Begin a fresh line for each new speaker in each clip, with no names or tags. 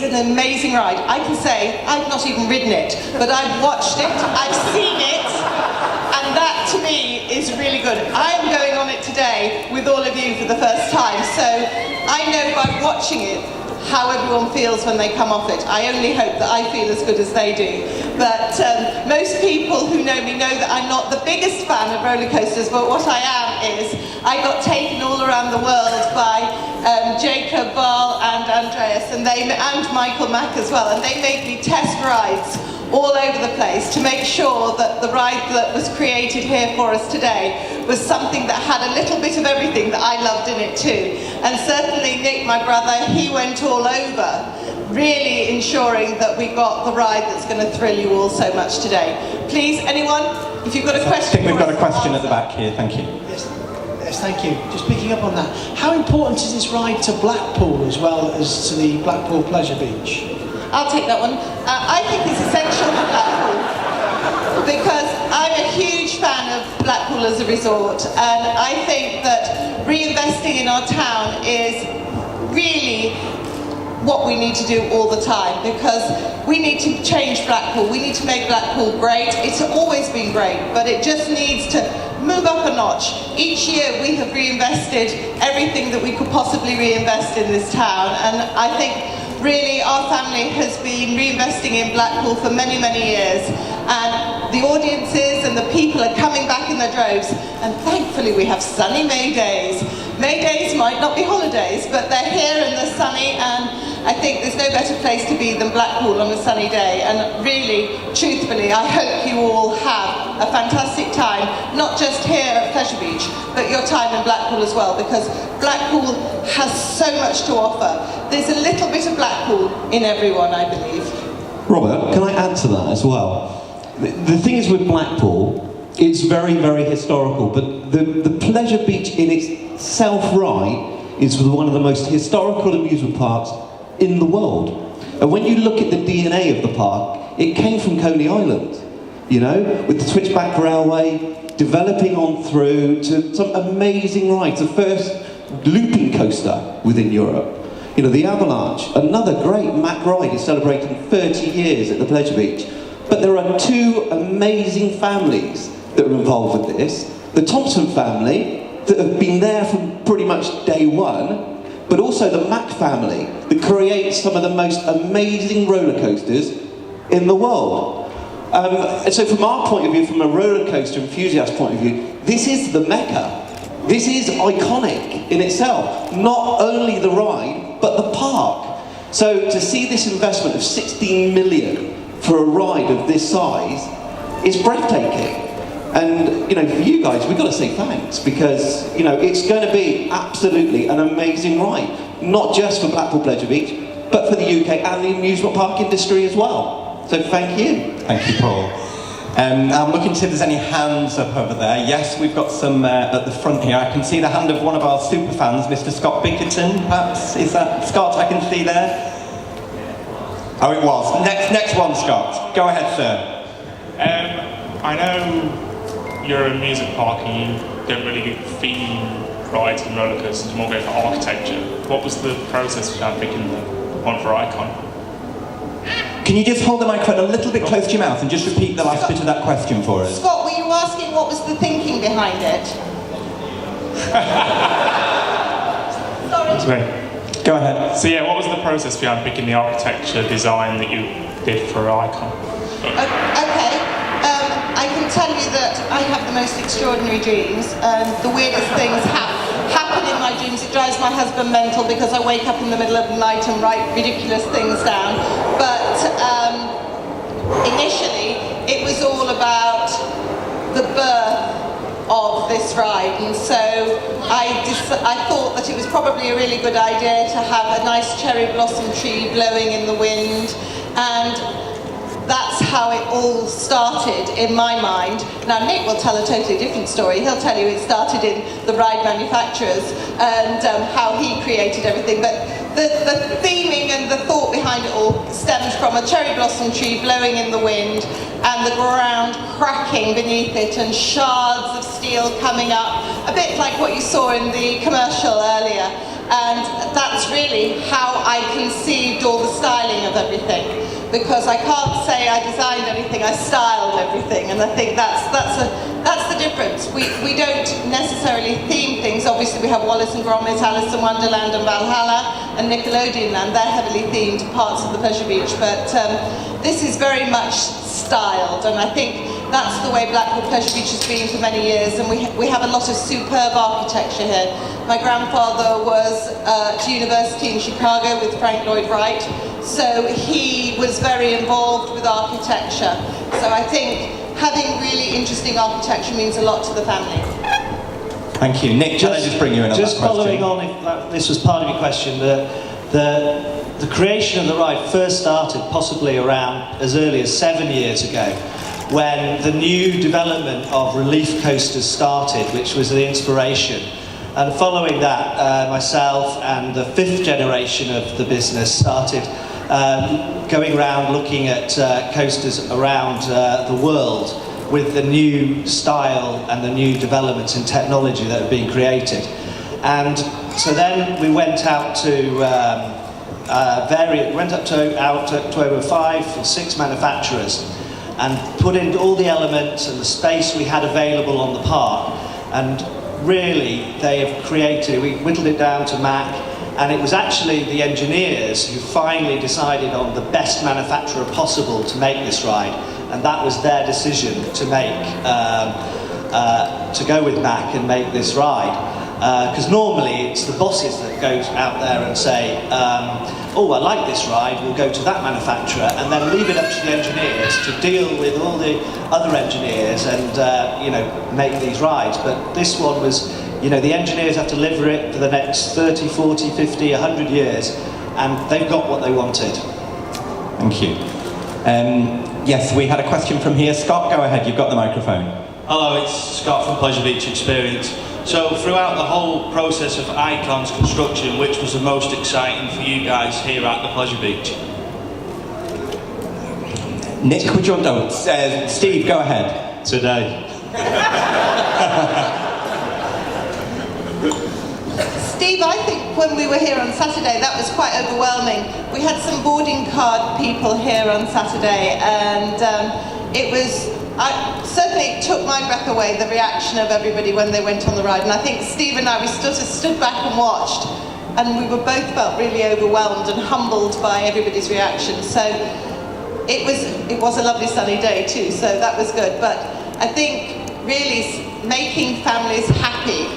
an amazing ride. I can say I've not even ridden it, but I've watched it, I've seen it, and that to me is really good. I am going on it today with all of you for the first time, so I know by watching it how everyone feels when they come off it. I only hope that I feel as good as they do. But most people who know me know that I'm not the biggest fan of roller coasters, but what I am is I got taken all around the world by Jacob, Val and Andreas and Michael Mack as well, and they made me test rides all over the place to make sure that the ride that was created here for us today was something that had a little bit of everything that I loved in it too. And certainly Nick, my brother, he went all over, really ensuring that we got the ride that's going to thrill you all so much today. Please, anyone, if you've got a question.
I think we've got a question at the back here, thank you.
Yes, thank you. Just picking up on that. How important is this ride to Blackpool as well as to the Blackpool Pleasure Beach?
I'll take that one. I think it's essential for Blackpool because I'm a huge fan of Blackpool as a resort, and I think that reinvesting in our town is really what we need to do all the time, because we need to change Blackpool. We need to make Blackpool great. It's always been great, but it just needs to move up a notch. Each year we have reinvested everything that we could possibly reinvest in this town, and I think really our family has been reinvesting in Blackpool for many, many years, and the audiences and the people are coming back in their droves, and thankfully we have sunny May days. May days might not be holidays, but they're here and they're sunny, and I think there's no better place to be than Blackpool on a sunny day. And really, truthfully, I hope you all have a fantastic time, not just here at Pleasure Beach, but your time in Blackpool as well, because Blackpool has so much to offer. There's a little bit of Blackpool in everyone, I believe.
Robert, can I add to that as well? The thing is with Blackpool, it's very, very historical, but the Pleasure Beach in itself right is one of the most historical amusement parks in the world. And when you look at the DNA of the park, it came from Coney Island, you know, with the switchback railway, developing on through to some amazing rides. The first looping coaster within Europe. You know, the Avalanche, another great Mack ride, is celebrating 30 years at the Pleasure Beach. But there are two amazing families that are involved with this. The Thompson family, that have been there from pretty much day one, but also the Mack family, that creates some of the most amazing roller coasters in the world. And so from our point of view, from a roller coaster enthusiast point of view, this is the Mecca. This is iconic in itself. Not only the ride, but the park. So to see this investment of 16 million for a ride of this size is breathtaking. And, you know, for you guys, we've got to say thanks, because, you know, it's going to be absolutely an amazing ride. Not just for Blackpool Pleasure Beach, but for the UK and the amusement park industry as well. So thank you.
Thank you, Paul. I'm looking to see if there's any hands up over there. Yes, we've got some at the front here. I can see the hand of one of our super fans, Mr. Scott Bickerton, perhaps. Is that Scott I can see there? Oh, it was. Next one, Scott. Go ahead, sir.
I know you're a music park and you don't really do theme rides and roller coasters, more go for architecture. What was the process behind picking the one for Icon?
Can you just hold the microphone a little bit close to your mouth and just repeat the last bit of that question for us?
Scott, were you asking what was the thinking behind it? Sorry.
Go ahead.
So yeah, what was the process behind picking the architecture design that you did for Icon?
Okay. I can tell you that I have the most extraordinary dreams, and the weirdest things happen in my dreams. It drives my husband mental because I wake up in the middle of the night and write ridiculous things down. But initially, it was all about the birth of this ride, and so I thought that it was probably a really good idea to have a nice cherry blossom tree blowing in the wind, and that's how it all started in my mind. Now Nick will tell a totally different story. He'll tell you it started in the ride manufacturers and how he created everything, but the theming and the thought behind it all stems from a cherry blossom tree blowing in the wind and the ground cracking beneath it and shards of steel coming up, a bit like what you saw in the commercial earlier. And that's really how I conceived all the styling of everything. Because I can't say I designed anything, I styled everything, and I think that's the difference. We don't necessarily theme things. Obviously we have Wallace and Gromit, Alice in Wonderland and Valhalla and Nickelodeon Land. They're heavily themed parts of the Pleasure Beach, but this is very much styled, and I think that's the way Blackpool Pleasure Beach has been for many years, and we have a lot of superb architecture here. My grandfather was at university in Chicago with Frank Lloyd Wright, so he was very involved with architecture. So I think having really interesting architecture means a lot to the family.
Thank you. Nick, can I just bring you in on
Just
that
following
question?
on, if this was part of your question, the creation of the ride first started possibly around as early as 7 years ago, when the new development of relief coasters started, which was the inspiration. And following that, myself and the 5th generation of the business started going around looking at coasters around the world with the new style and the new developments in technology that have been created. And so then we went out to out to over 5 or 6 manufacturers and put in all the elements and the space we had available on the park. And really, they have created, we whittled it down to Mack, and it was actually the engineers who finally decided on the best manufacturer possible to make this ride, and that was their decision to make, to go with Mack and make this ride. Because normally it's the bosses that go out there and say, oh, I like this ride, we'll go to that manufacturer, and then leave it up to the engineers to deal with all the other engineers and you know, make these rides. But this one was, you know, the engineers have to live with it for the next 30, 40, 50, 100 years, and they've got what they wanted.
Thank you. Yes, we had a question from here. Scott, go ahead, you've got the microphone.
Hello, it's Scott from Pleasure Beach Experience. So throughout the whole process of Icon's construction, which was the most exciting for you guys here at the Pleasure Beach?
Nick, would you want to... Steve, go ahead.
Today.
Steve, I think when we were here on Saturday, that was quite overwhelming. We had some boarding card people here on Saturday, and it was... certainly took my breath away, the reaction of everybody when they went on the ride. And I think Steve and I, we stood back and watched, and we were both felt really overwhelmed and humbled by everybody's reaction. So it was a lovely sunny day too, so that was good. But I think really making families happy,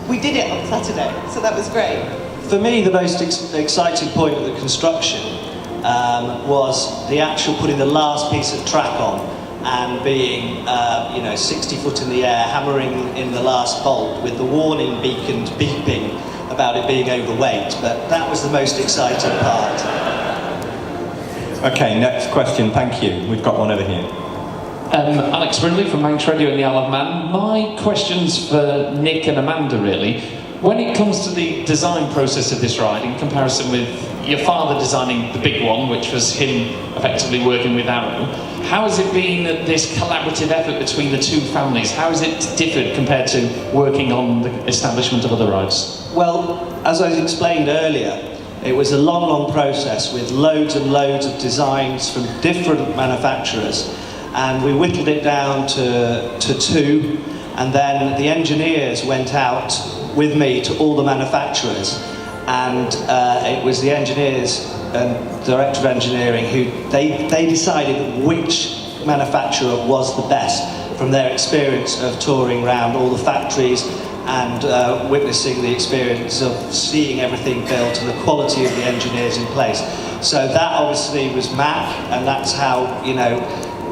we did it on Saturday, so that was great.
For me, the most exciting point of the construction was the actual putting the last piece of track on and being, you know, 60 foot in the air, hammering in the last bolt with the warning beacon beeping about it being overweight. But that was the most exciting part.
Okay, next question, thank you. We've got one over here.
Alex Brindley from Manx Radio in the Isle of Man. My question's for Nick and Amanda, really. When it comes to the design process of this ride, in comparison with your father designing the big one, which was him effectively working with Arrow, how has it been this collaborative effort between the two families? How has it differed compared to working on the establishment of other rides?
Well, as I explained earlier, it was a long, long process with loads and loads of designs from different manufacturers, and we whittled it down to 2, and then the engineers went out with me to all the manufacturers, and it was the engineers and director of engineering who they decided which manufacturer was the best from their experience of touring around all the factories and witnessing the experience of seeing everything built and the quality of the engineers in place. So that obviously was Mack, and that's how, you know,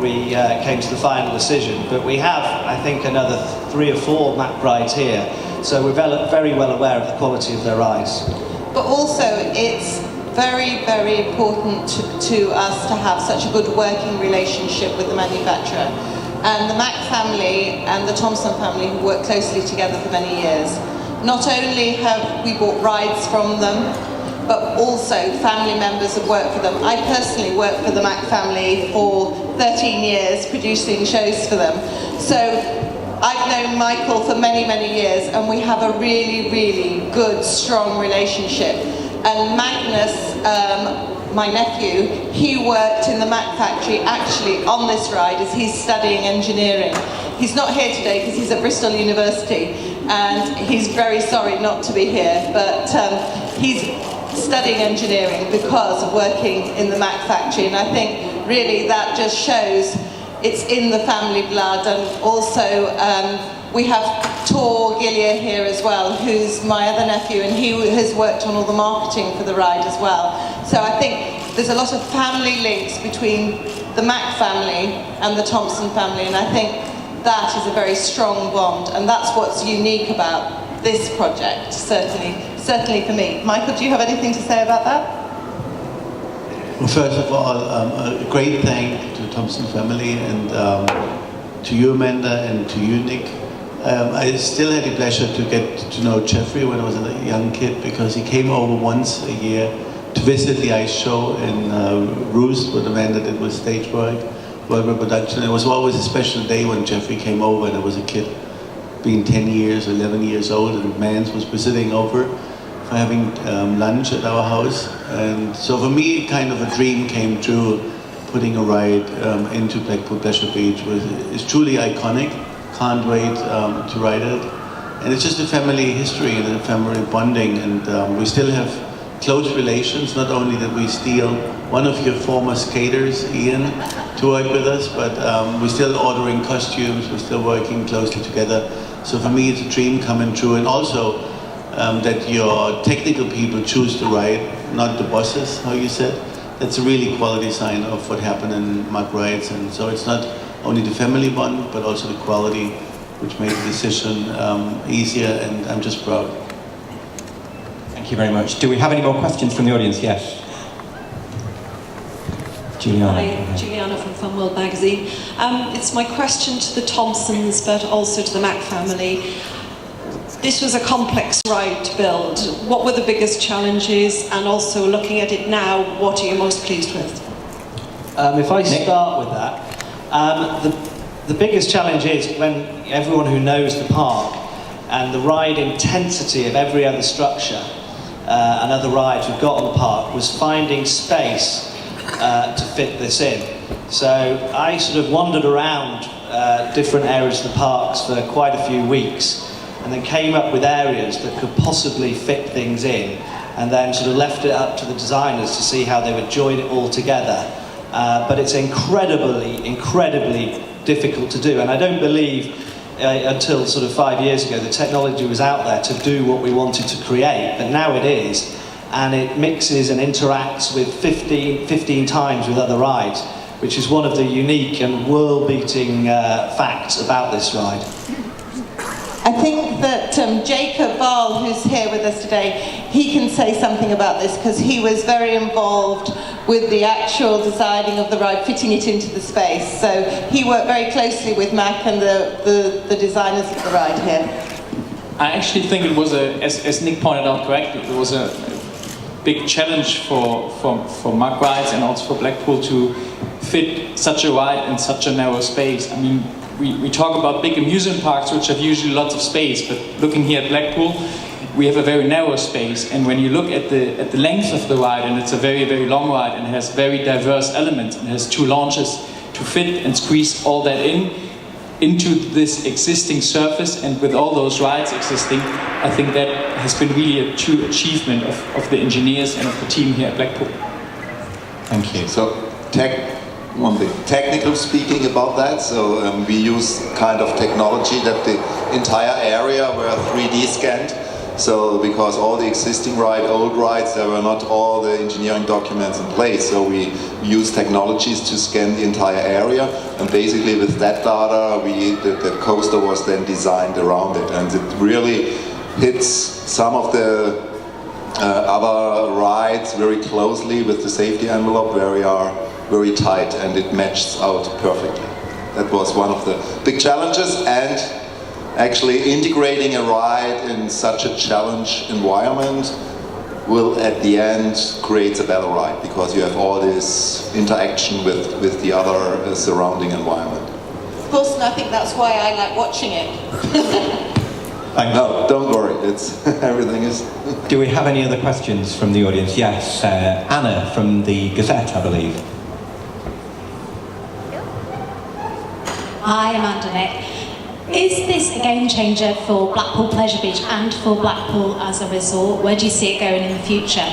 we came to the final decision. But we have, I think, another 3 or 4 Mack rides here, so we're very well aware of the quality of their rides.
But also, it's very, very important to us to have such a good working relationship with the manufacturer. And the Mack family and the Thompson family have worked closely together for many years. Not only have we bought rides from them, but also family members have worked for them. I personally worked for the Mack family for 13 years, producing shows for them. So I've known Michael for many, many years, and we have a really, really good, strong relationship. And Magnus, my nephew, he worked in the Mack factory actually on this ride as he's studying engineering. He's not here today because he's at Bristol University, and he's very sorry not to be here, but he's studying engineering because of working in the Mack factory, and I think really that just shows it's in the family blood. And also we have Tor Gillier here as well, who's my other nephew, and he has worked on all the marketing for the ride as well. So I think there's a lot of family links between the Mack family and the Thompson family, and I think that is a very strong bond, and that's what's unique about this project, certainly for me. Michael, do you have anything to say about that?
Well, first of all, a great thank to the Thompson family, and to you, Amanda, and to you, Nick. I still had the pleasure to get to know Jeffrey when I was a young kid, because he came over once a year to visit the ice show in Roost, what Amanda did with stage work production. It was always a special day when Jeffrey came over, and I was a kid, being 10 years, 11 years old, and Mans was visiting over for having lunch at our house. And so for me, kind of a dream came true, putting a ride into Blackpool Pleasure Beach. It's truly iconic. Can't wait to ride it. And it's just a family history and a family bonding, and we still have close relations. Not only did we steal one of your former skaters, Ian, to work with us, but we're still ordering costumes, we're still working closely together. So for me, it's a dream coming true. And also that your technical people choose to ride, not the bosses, how you said. That's a really quality sign of what happened in Mack Rides. And so it's not only the family bond, but also the quality, which made the decision easier, and I'm just proud.
Thank you very much. Do we have any more questions from the audience? Yes. Juliana.
Hi, Juliana from Fun World magazine. It's my question to the Thompsons, but also to the Mack family. This was a complex ride to build. What were the biggest challenges, and also looking at it now, what are you most pleased with?
If I start with that, the biggest challenge is when everyone who knows the park and the ride intensity of every other structure and other rides we've got on the park was finding space to fit this in. So I sort of wandered around different areas of the parks for quite a few weeks, and then came up with areas that could possibly fit things in, and then sort of left it up to the designers to see how they would join it all together. But it's incredibly difficult to do, and I don't believe until sort of 5 years ago the technology was out there to do what we wanted to create, but now it is, and it mixes and interacts with 15 times with other rides, which is one of the unique and world-beating facts about this ride.
I think that Jacob Ball, who's here with us today, he can say something about this, because he was very involved with the actual designing of the ride, fitting it into the space. So he worked very closely with Mack and the designers of the ride here.
I actually think it was, as Nick pointed out correctly, it was a big challenge for Mack Rides and also for Blackpool to fit such a ride in such a narrow space. I mean, we talk about big amusement parks which have usually lots of space, but looking here at Blackpool, we have a very narrow space, and when you look at the length of the ride, and it's a very long ride and it has very diverse elements and has 2 launches, to fit and squeeze all that into this existing surface, and with all those rides existing, I think that has been really a true achievement of the engineers and of the team here at Blackpool.
Thank you.
So, on the technical speaking about that, so we use kind of technology that the entire area were 3D scanned. So because all the existing old rides, there were not all the engineering documents in place. So we use technologies to scan the entire area, and basically with that data, the coaster was then designed around it, and it really hits some of the other rides very closely with the safety envelope, where we are very tight, and it matches out perfectly. That was one of the big challenges, and actually integrating a ride in such a challenge environment will at the end create a better ride, because you have all this interaction with the other surrounding environment.
Of course, and I think that's why I like watching it.
No, don't worry. It's everything is.
Do we have any other questions from the audience? Yes, Anna from the Gazette, I believe.
Hi, Amanda Nick. Is this a game changer for Blackpool Pleasure Beach and for Blackpool as a resort? Where do you see it going in the future?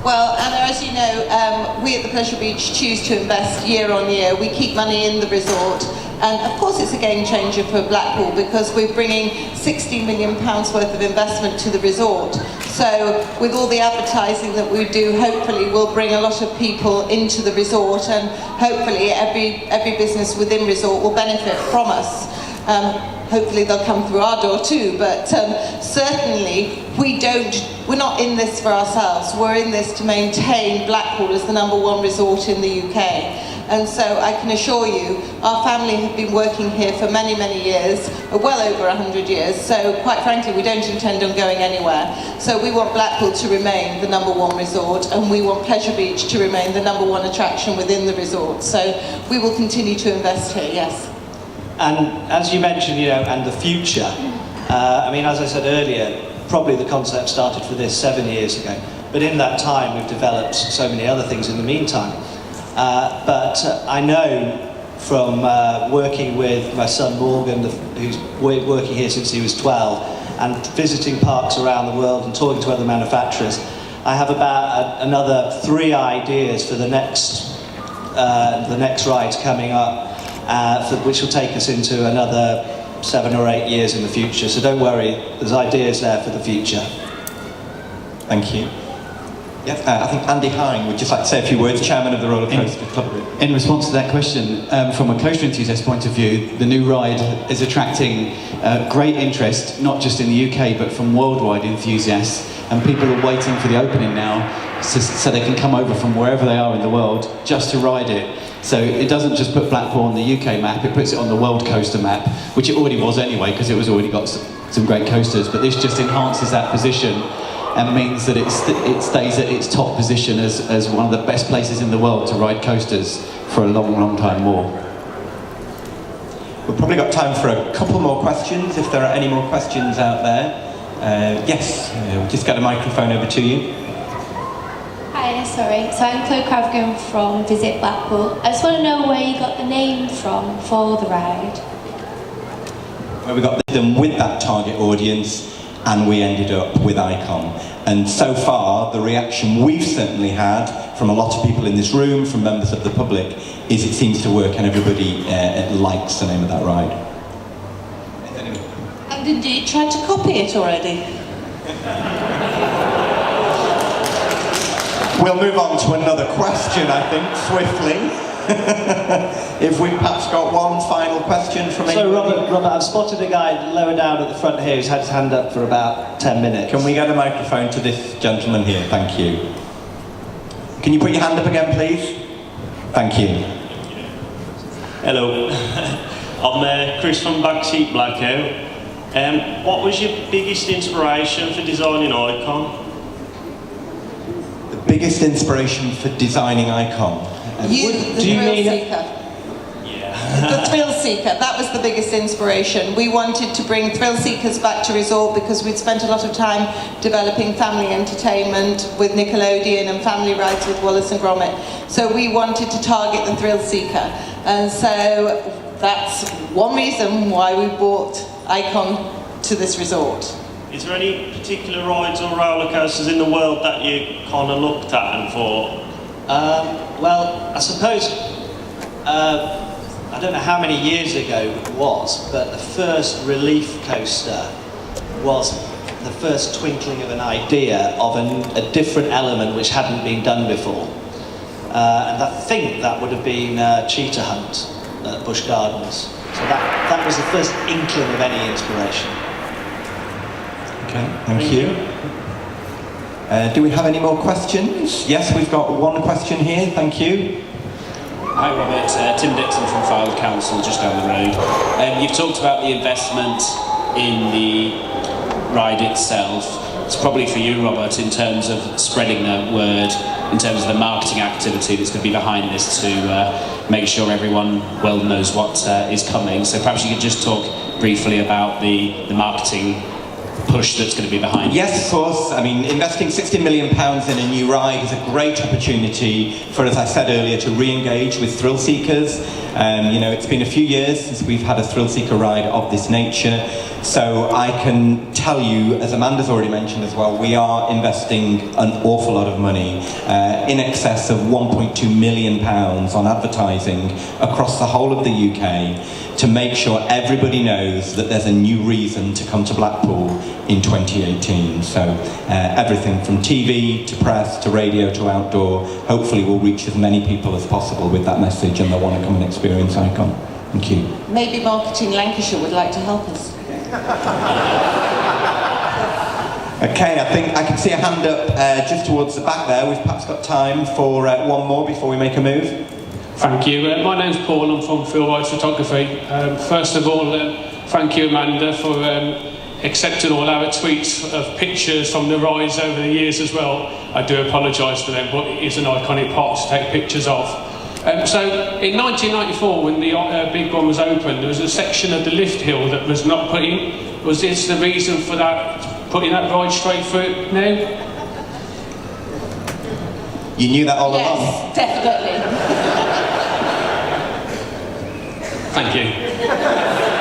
Well, Anna, as you know, we at the Pleasure Beach choose to invest year on year. We keep money in the resort. And of course it's a game changer for Blackpool because we're bringing £60 million worth of investment to the resort. So with all the advertising that we do, hopefully we'll bring a lot of people into the resort, and hopefully every business within resort will benefit from us. Hopefully they'll come through our door too, but certainly we're not in this for ourselves. We're in this to maintain Blackpool as the #1 resort in the UK. And so I can assure you, our family have been working here for many, many years, well over 100 years, so quite frankly we don't intend on going anywhere. So we want Blackpool to remain the #1 resort, and we want Pleasure Beach to remain the #1 attraction within the resort. So we will continue to invest here, yes.
And as you mentioned, and the future, I mean, as I said earlier, probably the concept started for this 7 years ago, but in that time we've developed so many other things in the meantime. But I know from working with my son Morgan, who's working here since he was 12, and visiting parks around the world and talking to other manufacturers, I have about another 3 ideas for the next rides coming up, which will take us into another 7 or 8 years in the future. So don't worry, there's ideas there for the future.
Thank you. Yes, I think Andy Hine would just like to say a few words, Chairman of the Roller Coaster Club.
In response to that question, from a coaster enthusiast point of view, the new ride is attracting great interest, not just in the UK, but from worldwide enthusiasts. And people are waiting for the opening now so they can come over from wherever they are in the world just to ride it. So it doesn't just put Blackpool on the UK map, it puts it on the world coaster map, which it already was anyway, because it was already got some great coasters, but this just enhances that position and means that it stays at its top position as one of the best places in the world to ride coasters for a long, long time more.
We've probably got time for a couple more questions, if there are any more questions out there. Yes, we'll just get a microphone over to you.
Hi, sorry. So I'm Chloe Cravigan from Visit Blackpool. I just want to know where you got the name from for the ride.
Where we got them with that target audience, and we ended up with Icon. And so far, the reaction we've certainly had from a lot of people in this room, from members of the public, is it seems to work and everybody likes the name of that ride.
And did you try to copy it already?
We'll move on to another question, I think, swiftly. If we've perhaps got one final question from
So
anybody.
Robert, I've spotted a guy lower down at the front here who's had his hand up for about 10 minutes.
Can we get a microphone to this gentleman here? Thank you. Can you put your hand up again, please? Thank you.
Hello. I'm Chris from Backseat Blackout. What was your biggest inspiration for designing Icon?
The biggest inspiration for designing Icon?
The thrill seeker. The thrill seeker, that was the biggest inspiration. We wanted to bring thrill seekers back to resort because we'd spent a lot of time developing family entertainment with Nickelodeon and family rides with Wallace and Gromit. So we wanted to target the thrill seeker. And so that's one reason why we brought Icon to this resort.
Is there any particular rides or roller coasters in the world that you kind of looked at and thought?
Well, I suppose, I don't know how many years ago it was, but the first relief coaster was the first twinkling of an idea of a different element which hadn't been done before. And I think that would have been Cheetah Hunt at Busch Gardens. So that was the first inkling of any inspiration.
Okay, thank you. Do we have any more questions? Yes, we've got one question here, thank you.
Hi Robert, Tim Dixon from Fylde Council, just down the road. You've talked about the investment in the ride itself. it's probably for you, Robert, in terms of spreading the word, in terms of the marketing activity that's going to be behind this to make sure everyone well knows what is coming. So perhaps you could just talk briefly about the marketing push that's going to be behind it.
Yes, of course. I mean, investing £60 million in a new ride is a great opportunity for, as I said earlier, to re-engage with thrill seekers. You know, it's been a few years since we've had a thrill seeker ride of this nature. So I can tell you, as Amanda's already mentioned as well, we are investing an awful lot of money, in excess of £1.2 million on advertising across the whole of the UK to make sure everybody knows that there's a new reason to come to Blackpool in 2018. So everything from TV to press to radio to outdoor, hopefully we'll reach as many people as possible with that message and they'll want to come and experience Icon. Thank you.
Maybe Marketing Lancashire would like to help us.
Okay, I think I can see a hand up just towards the back there. We've perhaps got time for one more before we make a move.
Thank you. My name's Paul, I'm from Phil White Photography. First of all, thank you, Amanda, for accepting all our tweets of pictures from the rides over the years as well. I do apologise for them, but it is an iconic park to take pictures of. So in 1994, when the big one was opened, there was a section of the lift hill that was not put in. Was this the reason for that, putting that ride straight through now?
You knew that all along?
Yes, definitely.
Thank you.